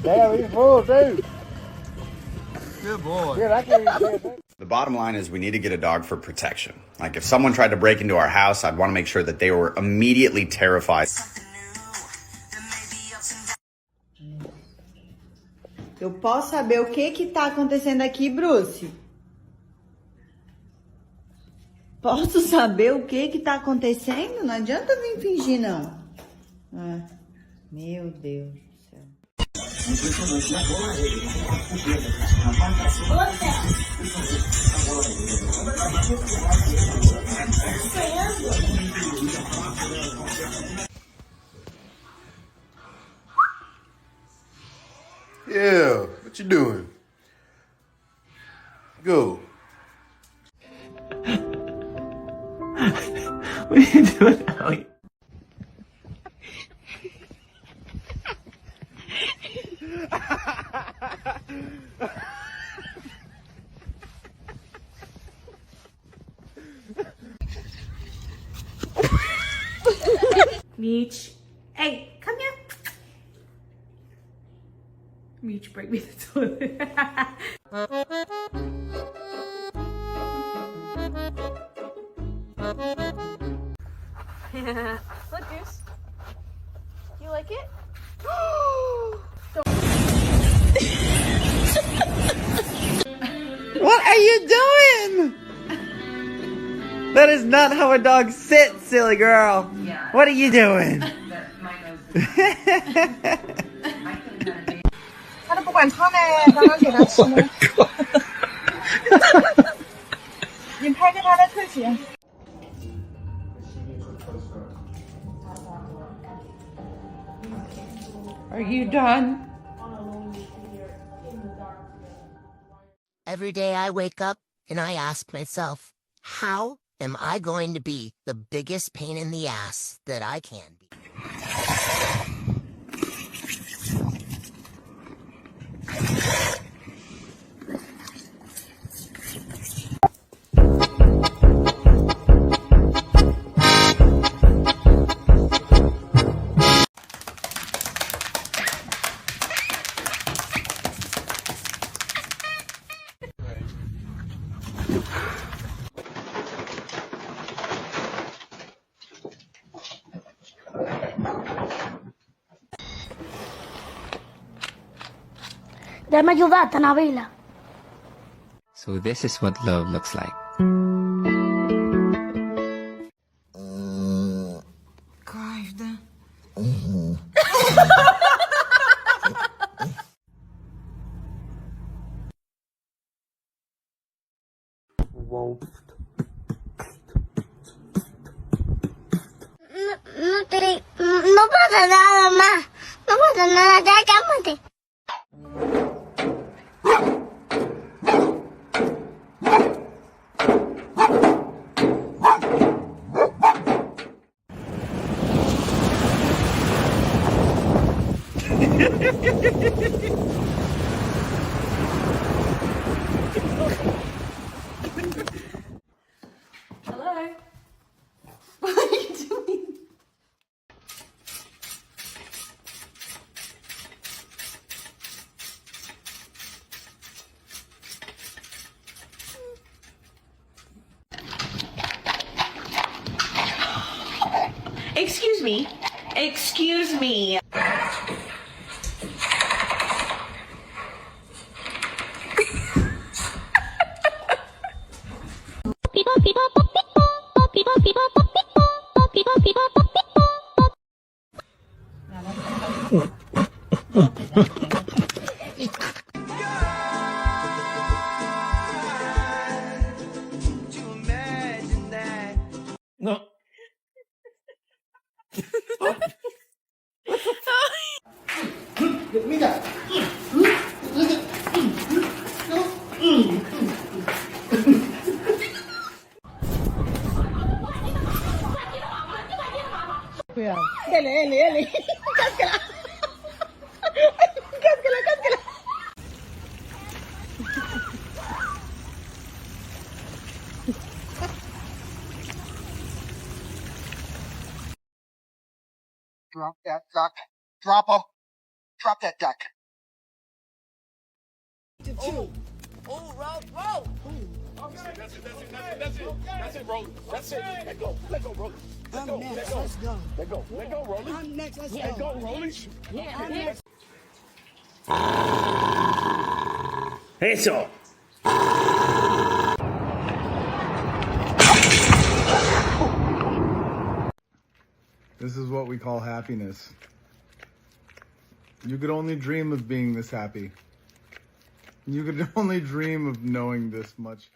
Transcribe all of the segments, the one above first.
Damn, he's full too. Good boy. Good, I can't even say it. The bottom line is we need to get a dog for protection. Like if someone tried to break into our house, I'd want to make sure that they were immediately terrified. Eu posso saber o que tá acontecendo aqui, Bruce? Posso saber o que tá acontecendo? Não adianta vir fingir, não. Ah, meu Deus do céu. Yeah, what you doing? Go. What are you doing, Ellie? Meech. Hey, come here. Meech, break me the toilet. Look, Goose. You like it? What are you doing? That is not how a dog sits, silly girl. Yeah. What are you doing? 他都不管他呢，刚刚给他吃呢。你拍个他的特写。Are you done? Every day I wake up and I ask myself, how am I going to be the biggest pain in the ass that I can be? Dammi aiutata una vela. So this is what love looks like. Grávida. No pasa nada más. No pasa nada, ya cálmate. Hello. What are you doing? Excuse me. Excuse me. No. Ele. Cáscara. Drop that duck. Drop him. Drop that duck. Oh, roll. Okay, that's it, Rolly. That's it. Let go, Rolly. Let go, let's go. Let go, Rolly. I'm next, let's go. Let go, Rolly. I'm next. Eso. This is what we call happiness. You could only dream of being this happy. You could only dream of knowing this much.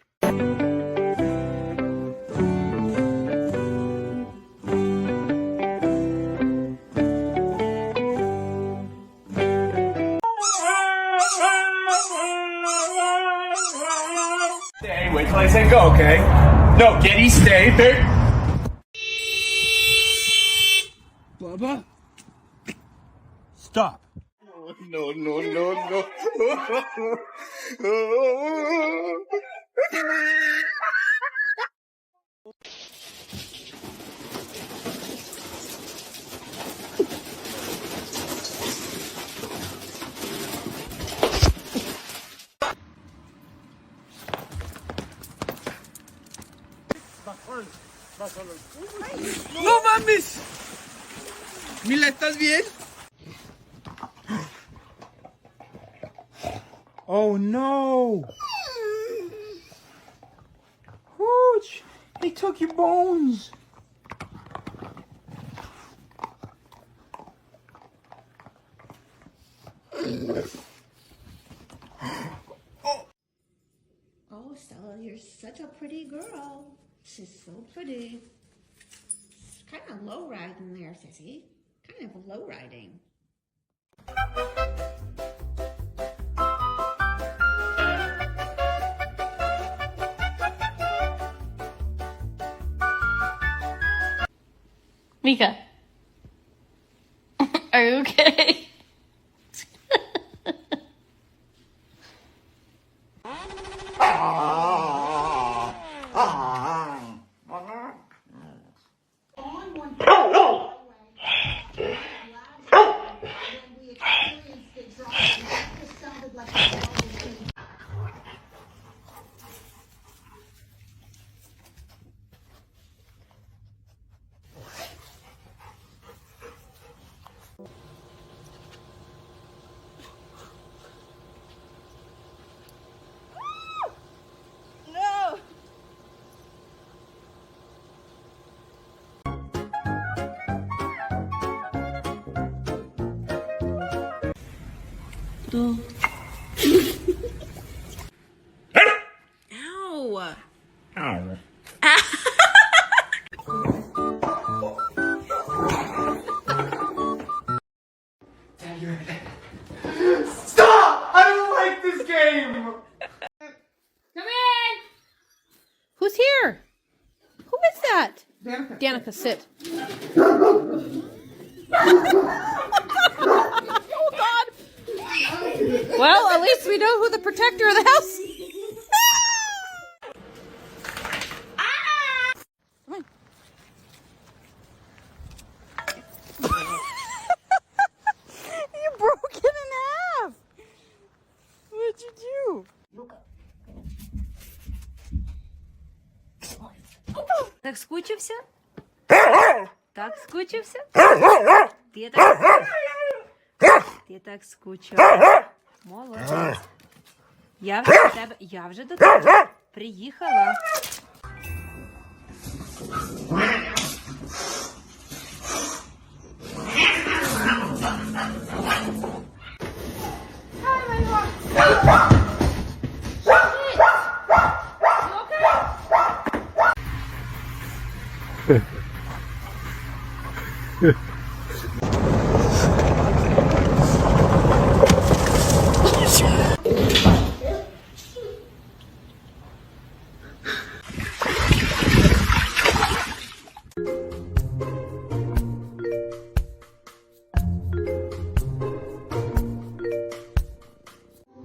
Stay, wait till I say go, okay? No, Getty, stay. There. Bubba? Stop. No. ¡No mames! Mila, ¿estás bien? Oh no! Hooch! They took your bones! Oh, Stella, you're such a pretty girl. She's so pretty. It's kind of low riding there, Sissy. Kind of low riding. Mika. Are you okay? Ow! Ow. Stop! I don't like this game! Come in! Who's here? Who is that? Danica, sit. Oh, God! Well, at least we know who the protector of the house is. Come on. You broke it in half. What'd you do? Так скучився? Так скучився? Ти так скучив. Молодець. Я вже до тебе приїхала.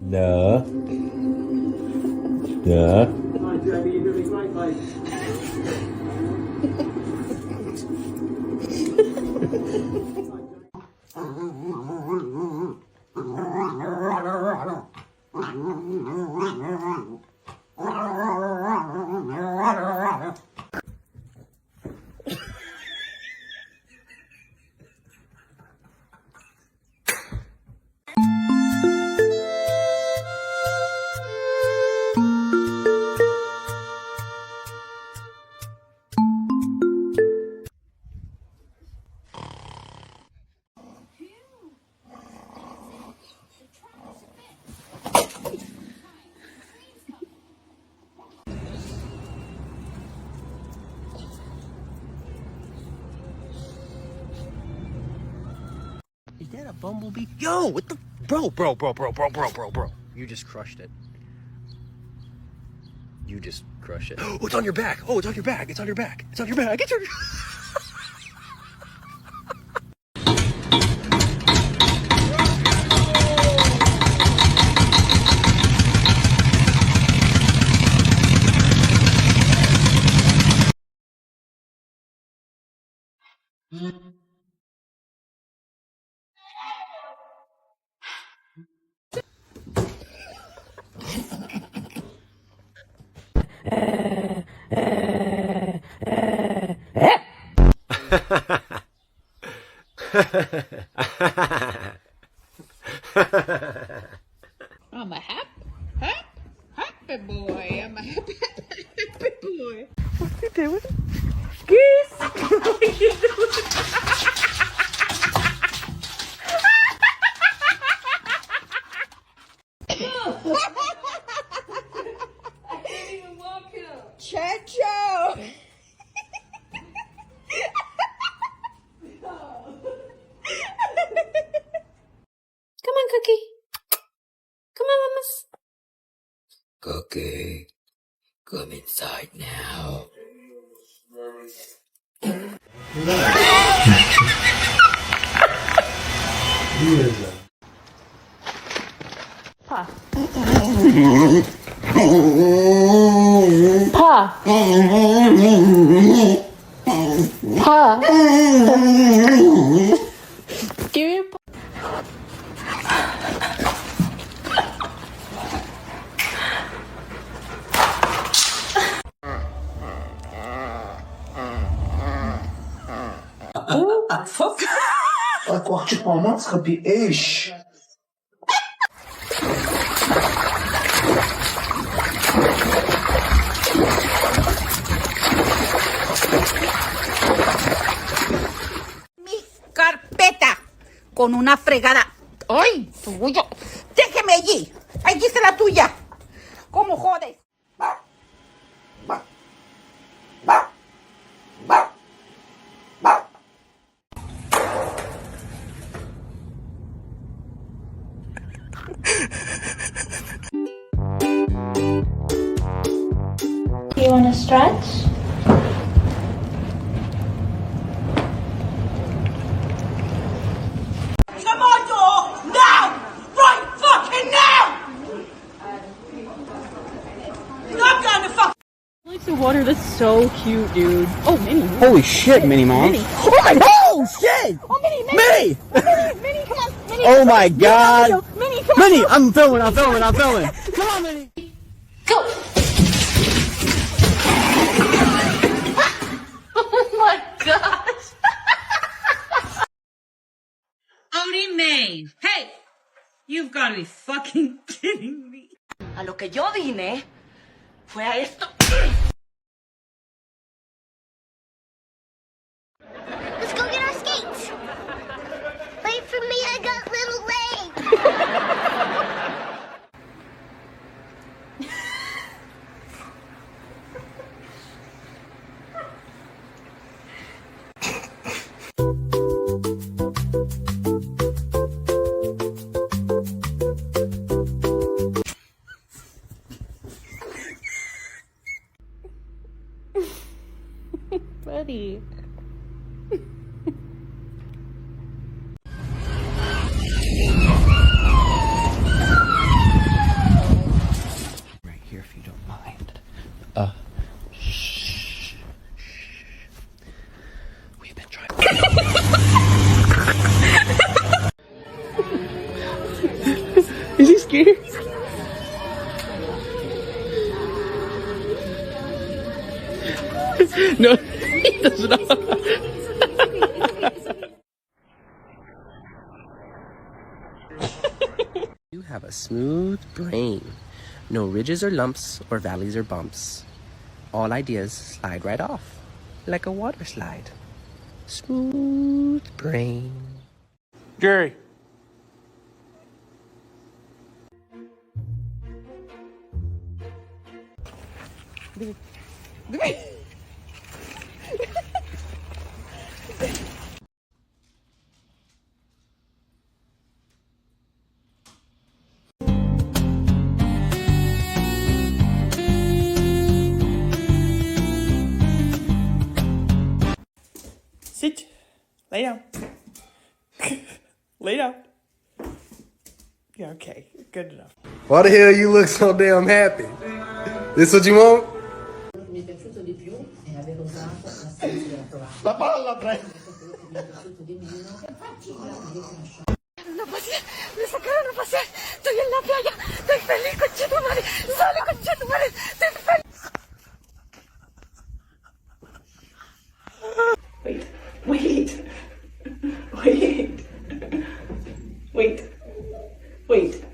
No. Yeah. Is that a bumblebee? Yo, what the? Bro. You just crushed it. You just crushed it. Oh, it's on your back. Oh, it's on your back. It's on your back. It's on your back. It's your... I'm a happy boy. I'm a happy boy. What's he doing? Geese! What are you doing? I can't even walk him. Chacho! Come on, Cookie. Come on, mamas. Cookie, come inside now. Pa. Pa. Pa. Give me a pa. Wacht je palmatschap is. Mi carpeta con una fregada. ¡Ay, tuyo! ¡Déjeme allí! ¡Allí está la tuya! ¿Cómo jodes? You want to stretch? Come on, dog! Now! Right fucking now! I'm gonna fuck. Like the water, that's so cute, dude. Oh, Minnie. Holy shit, Minnie Mom. Minnie. Oh my god! Shit! Oh, Minnie, Minnie! Minnie, come on. Minnie. Oh my god! Minnie, come on. Minnie, I'm filming. Come on, Minnie. Go! Oh my gosh! Odie May, hey! You've got to be fucking kidding me. A lo que yo vine fue a esto. Let's go get our skates. Wait for me, I got little legs. Buddy. Right here, if you don't mind. Shh. We've been trying. Is he scared? No, he does not. You have a smooth brain. No ridges or lumps or valleys or bumps. All ideas slide right off, like a water slide. Smooth brain. Gary. Lay down. Lay down. Yeah, okay. Good enough. Why the hell you look so damn happy? This what you want? La palla, prego. No pasé, me sacaron a pasear. Estoy en la playa. Estoy feliz, conchetumare. Sale, conchetumare. Estoy feliz. Wait. Wait. Wait. Wait.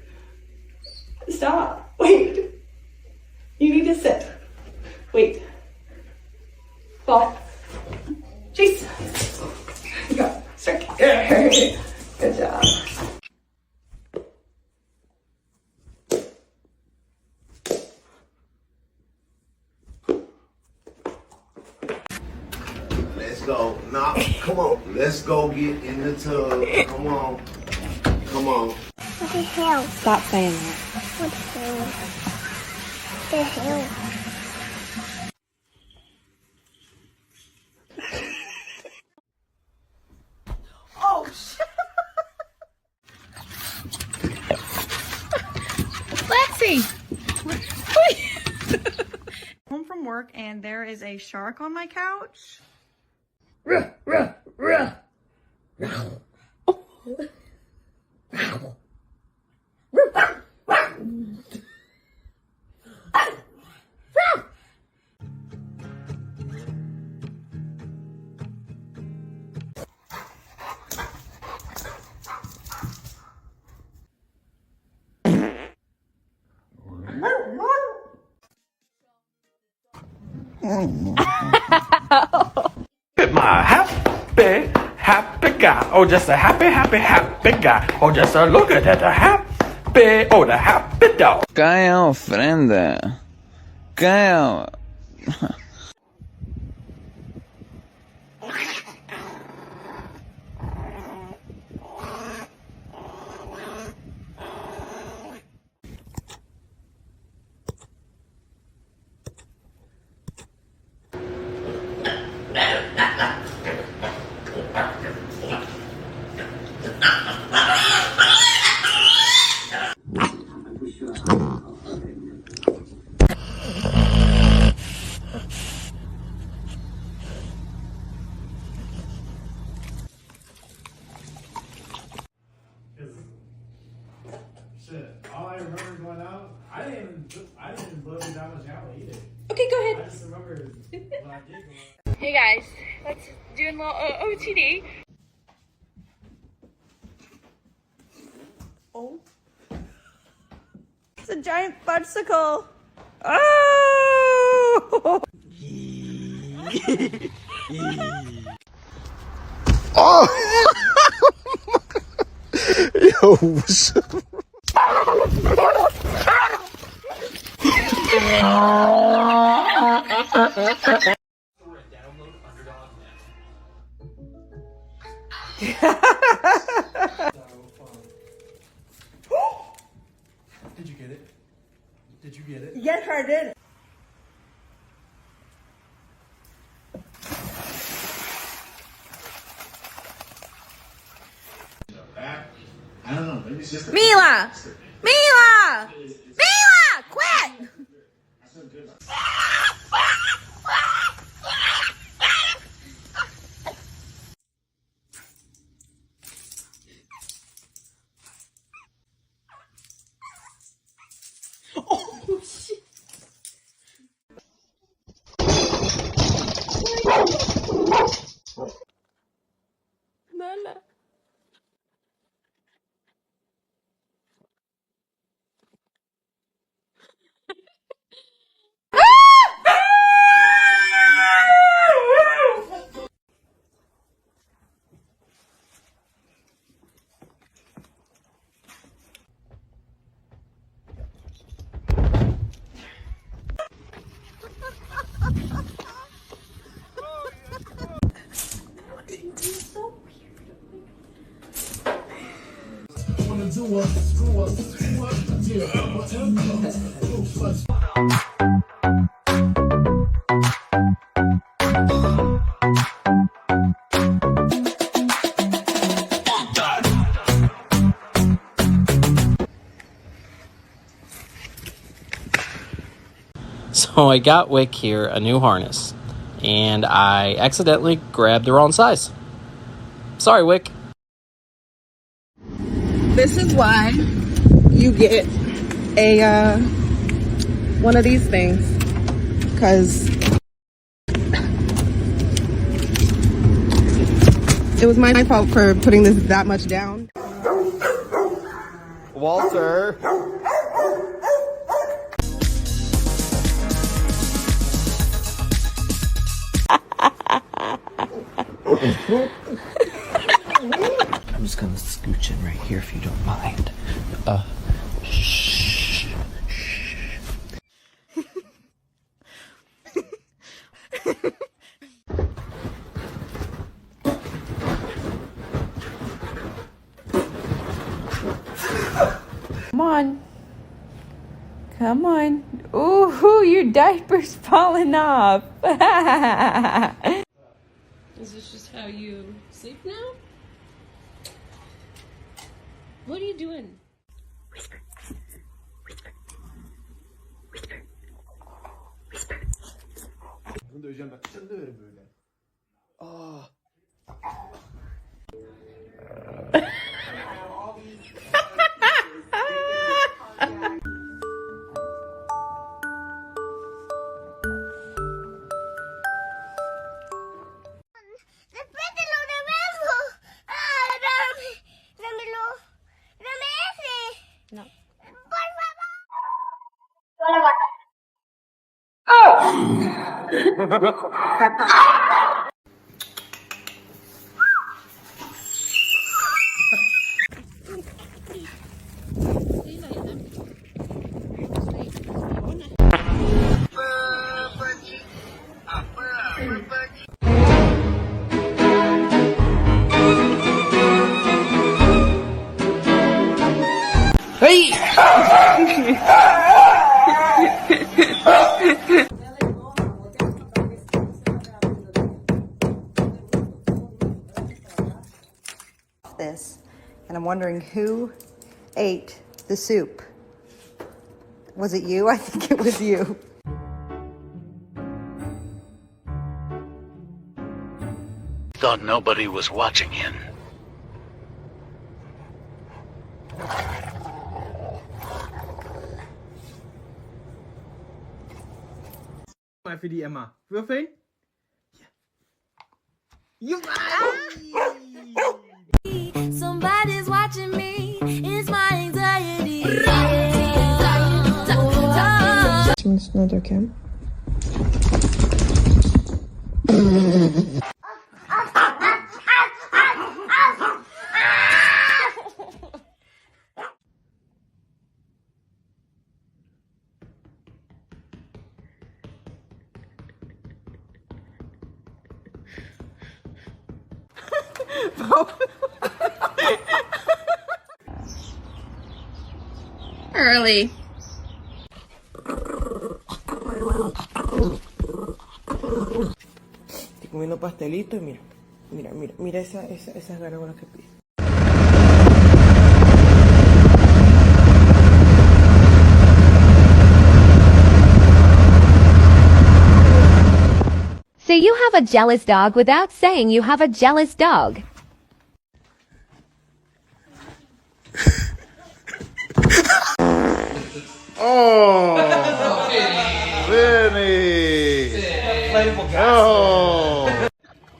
Stop. Wait. You need to sit. Wait. Fall. Jeez. Go. Start. Good job. Let's go. Nah, come on. Let's go get in the tub. Come on. Come on. What the hell? Stop saying that. What the hell? What the hell? Oh, shit. Lexi! Home from work and there is a shark on my couch. Ruh, ruh, ruh. My happy guy. Oh, just a happy guy. Oh, just a look at that happy. Oh, the happy dog. Caia ofrenda. Caia. Shit, all I remember going out, I didn't even blow you that much out either. Okay, go ahead. I just remember when I did go out. Hey guys, let's do a little OTD. Oh. It's a giant fudgesicle. Oh! Oh! Yo, what's up? Did you get it? Did you get it? Yes, I did. I don't know. Maybe it's just Mila! Mila! Mila! Quit! Oh, shit. Nala. So I got Wick here a new harness, and I accidentally grabbed the wrong size. Sorry, Wick. This is why you get a one of these things, because it was my fault for putting this that much down. Walter. I'm just gonna scooch in right here if you don't mind. Shh. Come on. Come on. Ooh, your diaper's falling off. Is this just how you sleep now? What are you doing? Whisper. Whisper. Whisper. Whisper. Bunu döveceğim bak. Sen döverim böyle. Aa. No. Hey! This, and I'm wondering who ate the soup. Was it you? I think it was you. Thought nobody was watching him. Even die Emma. Würfeln? Ja. Somebody's watching me. It's my anxiety. It's another cam. Early. Estoy comiendo pastelito y mira esas gárgolas que pide. So you have a jealous dog without saying you have a jealous dog. Oh, Vinny! Playful guy. Oh.